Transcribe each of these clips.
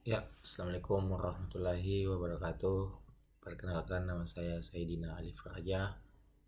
Ya, Assalamualaikum warahmatullahi wabarakatuh. Perkenalkan, nama saya Saidina Alif Raja,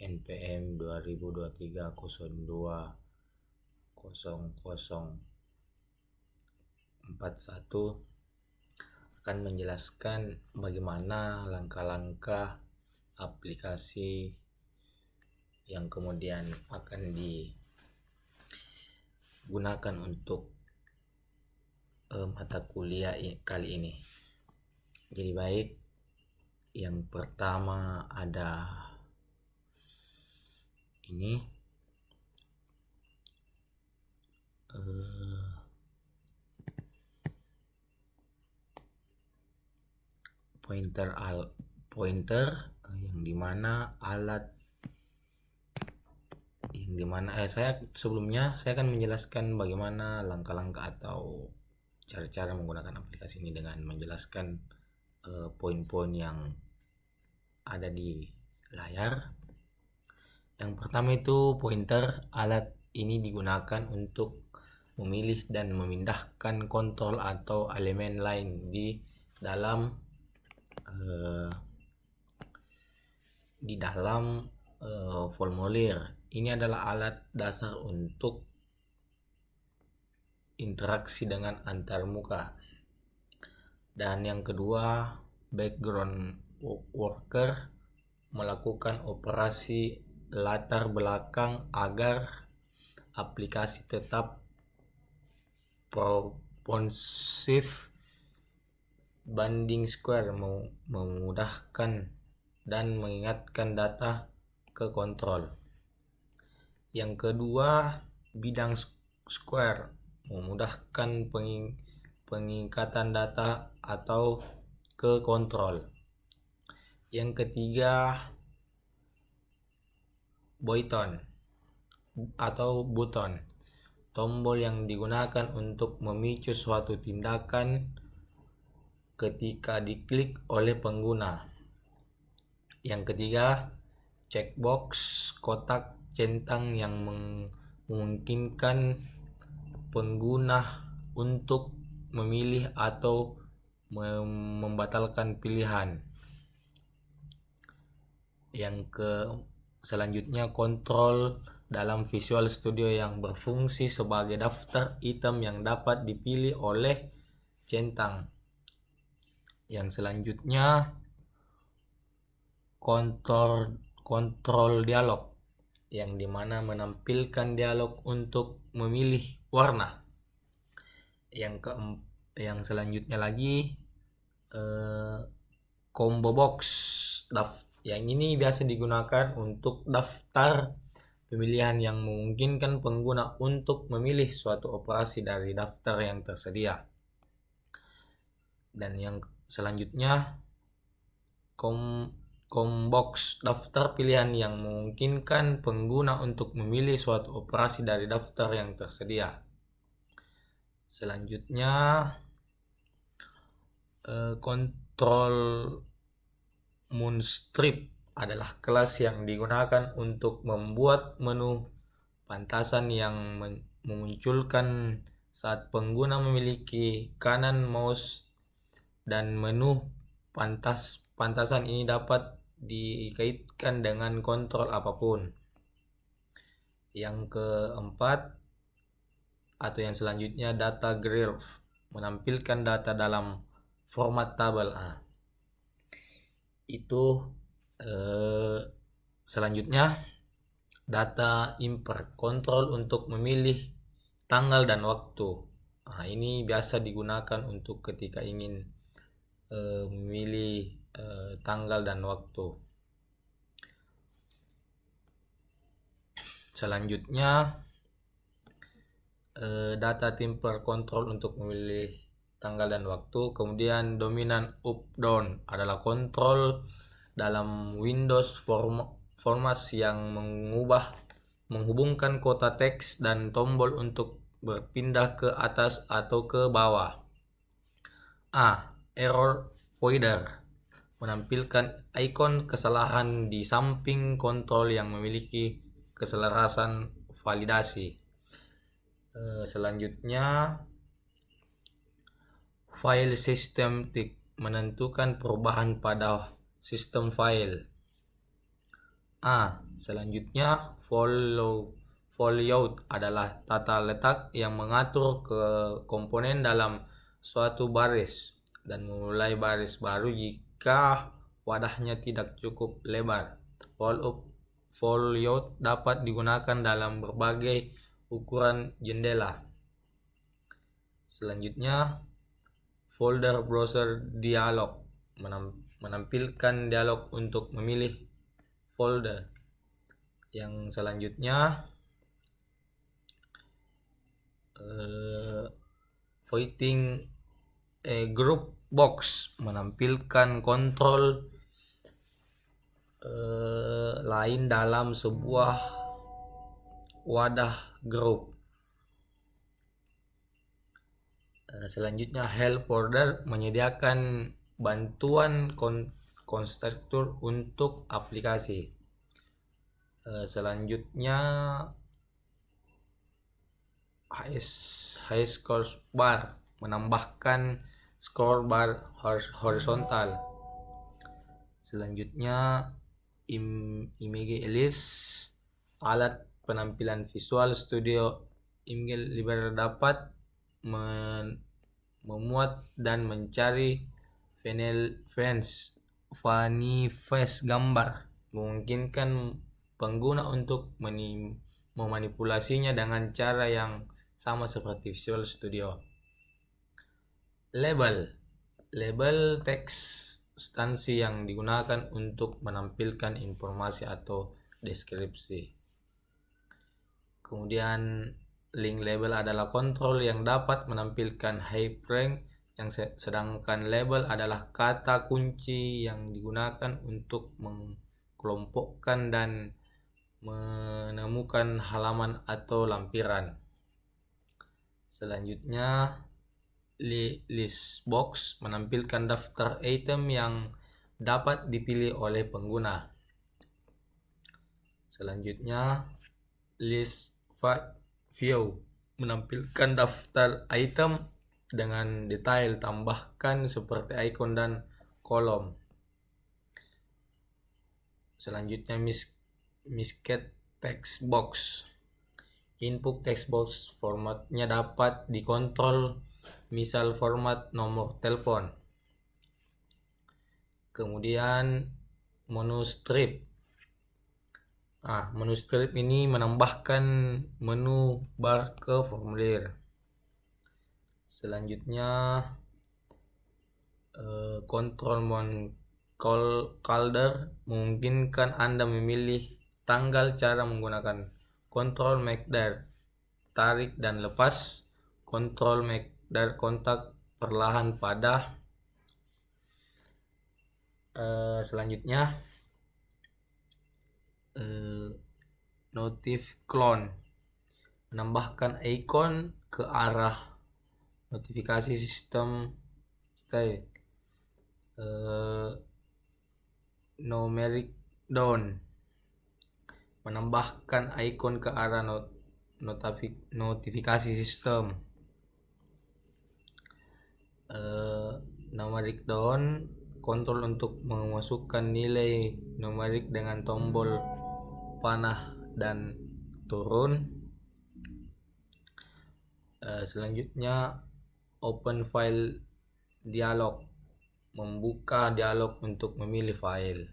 NPM 2023 002300041, akan menjelaskan bagaimana langkah-langkah aplikasi yang kemudian akan digunakan untuk mata kuliah kali ini. Jadi baik, yang pertama ada ini pointer yang dimana alat saya akan menjelaskan bagaimana langkah-langkah atau cara-cara menggunakan aplikasi ini dengan menjelaskan poin-poin yang ada di layar. Yang pertama itu pointer. Alat ini digunakan untuk memilih dan memindahkan kontrol atau elemen lain di dalam formulir. Ini adalah alat dasar untuk interaksi dengan antarmuka. Dan yang kedua, background worker, melakukan operasi latar belakang agar aplikasi tetap responsif banding square, memudahkan dan mengingatkan data ke kontrol. Yang kedua, bidang square, memudahkan pengikatan data atau ke kontrol. Yang ketiga, button atau button, tombol yang digunakan untuk memicu suatu tindakan ketika diklik oleh pengguna. Yang ketiga, checkbox, kotak centang yang memungkinkan pengguna untuk memilih atau membatalkan pilihan. Selanjutnya, kontrol dalam Visual Studio yang berfungsi sebagai daftar item yang dapat dipilih oleh centang. Yang selanjutnya, kontrol dialog, yang dimana menampilkan dialog untuk memilih warna. Yang selanjutnya lagi combo box, yang ini biasa digunakan untuk daftar pemilihan yang memungkinkan pengguna untuk memilih suatu operasi dari daftar yang tersedia. Dan yang selanjutnya combox, daftar pilihan yang memungkinkan pengguna untuk memilih suatu operasi dari daftar yang tersedia. Selanjutnya kontrol moonstrip adalah kelas yang digunakan untuk membuat menu pantasan yang memunculkan saat pengguna memiliki kanan mouse, dan menu pantasan ini dapat dikaitkan dengan kontrol apapun. Yang keempat atau yang selanjutnya, data graph, menampilkan data dalam format tabel. Selanjutnya, data import, kontrol untuk memilih tanggal dan waktu. Ini biasa digunakan untuk ketika ingin memilih tanggal dan waktu. Selanjutnya, data temper control untuk memilih tanggal dan waktu. Kemudian dominan up down adalah kontrol dalam Windows format yang menghubungkan kota teks dan tombol untuk berpindah ke atas atau ke bawah. Error pointer, menampilkan ikon kesalahan di samping kontrol yang memiliki keselarasan validasi. Selanjutnya, File systematic menentukan perubahan pada sistem file. Selanjutnya layout adalah tata letak yang mengatur ke komponen dalam suatu baris dan memulai baris baru jika wadahnya tidak cukup lebar. Layout dapat digunakan dalam berbagai ukuran jendela. Selanjutnya, folder browser dialog menampilkan dialog untuk memilih folder. Yang selanjutnya, voting group box menampilkan kontrol lain dalam sebuah wadah grup. Selanjutnya, help folder menyediakan bantuan konstruktur untuk aplikasi. Selanjutnya, high score bar menambahkan score bar horizontal. Selanjutnya, image list alat penampilan Visual Studio Image Library dapat memuat dan mencari funny face gambar, memungkinkan pengguna untuk memanipulasinya dengan cara yang sama seperti Visual Studio. Label teks instansi yang digunakan untuk menampilkan informasi atau deskripsi. Kemudian link label adalah kontrol yang dapat menampilkan hyperlink, yang sedangkan label adalah kata kunci yang digunakan untuk mengelompokkan dan menemukan halaman atau lampiran. Selanjutnya, list box menampilkan daftar item yang dapat dipilih oleh pengguna. Selanjutnya, list view menampilkan daftar item dengan detail tambahkan seperti ikon dan kolom. Selanjutnya, misket text box. Input text box formatnya dapat dikontrol, misal format nomor telepon. Kemudian menu strip. Menu strip ini menambahkan menu bar ke formulir. Selanjutnya, control calendar memungkinkan Anda memilih tanggal cara menggunakan control MACD tarik dan lepas, control MACD kontak perlahan pada. Selanjutnya, notif clone menambahkan ikon ke arah notifikasi sistem style. Numeric down menambahkan ikon ke arah notifikasi sistem. Numeric down kontrol untuk memasukkan nilai numerik dengan tombol panah dan turun. Selanjutnya, open file dialog membuka dialog untuk memilih file.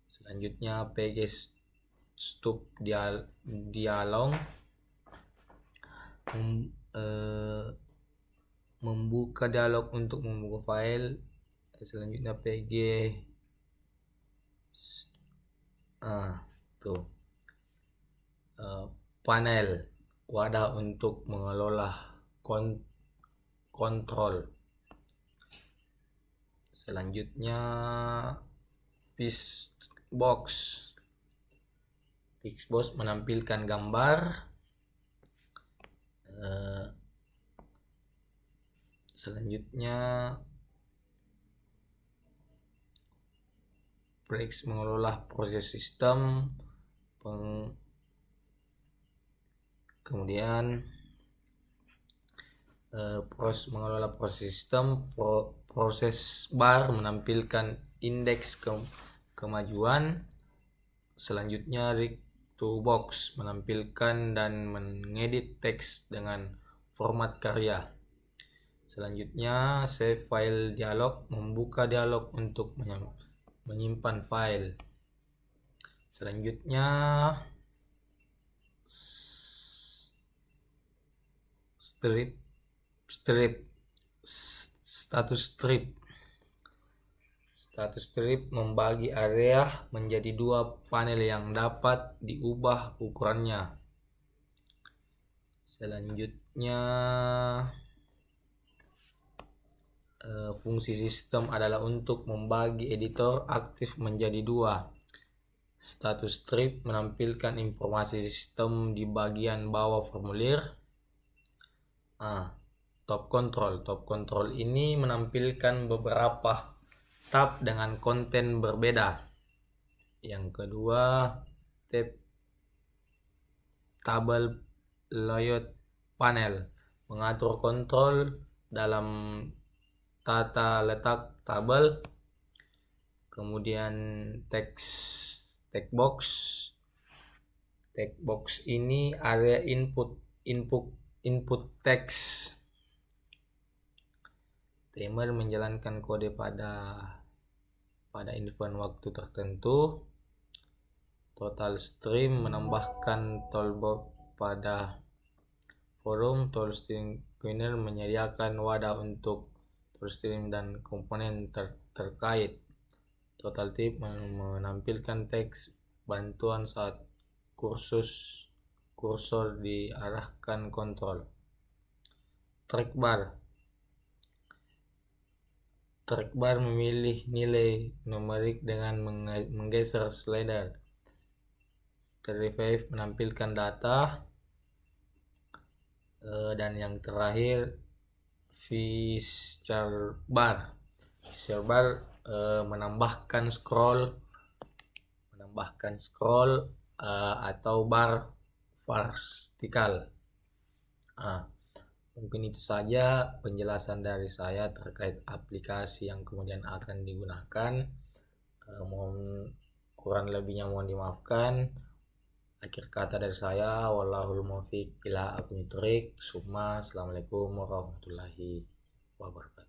Selanjutnya, page stop dialog membuka dialog untuk membuka file. Selanjutnya, panel wadah untuk mengelola kontrol. Selanjutnya, Pixbox menampilkan gambar. Selanjutnya, Breaks mengelola proses sistem. Kemudian mengelola proses sistem. Proses bar menampilkan indeks kemajuan. Selanjutnya read to box menampilkan dan mengedit teks dengan format karya. Selanjutnya save file dialog membuka dialog untuk menyimpan file. Selanjutnya status strip membagi area menjadi dua panel yang dapat diubah ukurannya. Selanjutnya fungsi sistem adalah untuk membagi editor aktif menjadi dua. Status strip menampilkan informasi sistem di bagian bawah formulir. Top control ini menampilkan beberapa tab dengan konten berbeda. Yang kedua, tabel layout panel mengatur kontrol dalam tata letak tabel. Kemudian text box ini area input teks. Timer menjalankan kode pada interval waktu tertentu. Total stream menambahkan toolbar pada forum. Tool stream cleaner menyediakan wadah untuk tool stream dan komponen terkait. Total tip menampilkan teks bantuan saat kursor diarahkan kontrol. Trackbar memilih nilai numerik dengan menggeser slider. Revive menampilkan data. Dan yang terakhir feature bar menambahkan scroll atau bar vertikal. Mungkin itu saja penjelasan dari saya terkait aplikasi yang kemudian akan digunakan. Mohon kurang lebihnya mohon dimaafkan. Akhir kata dari saya, wallahul muwaffiq ila aqwamit thoriq. Assalamualaikum warahmatullahi wabarakatuh.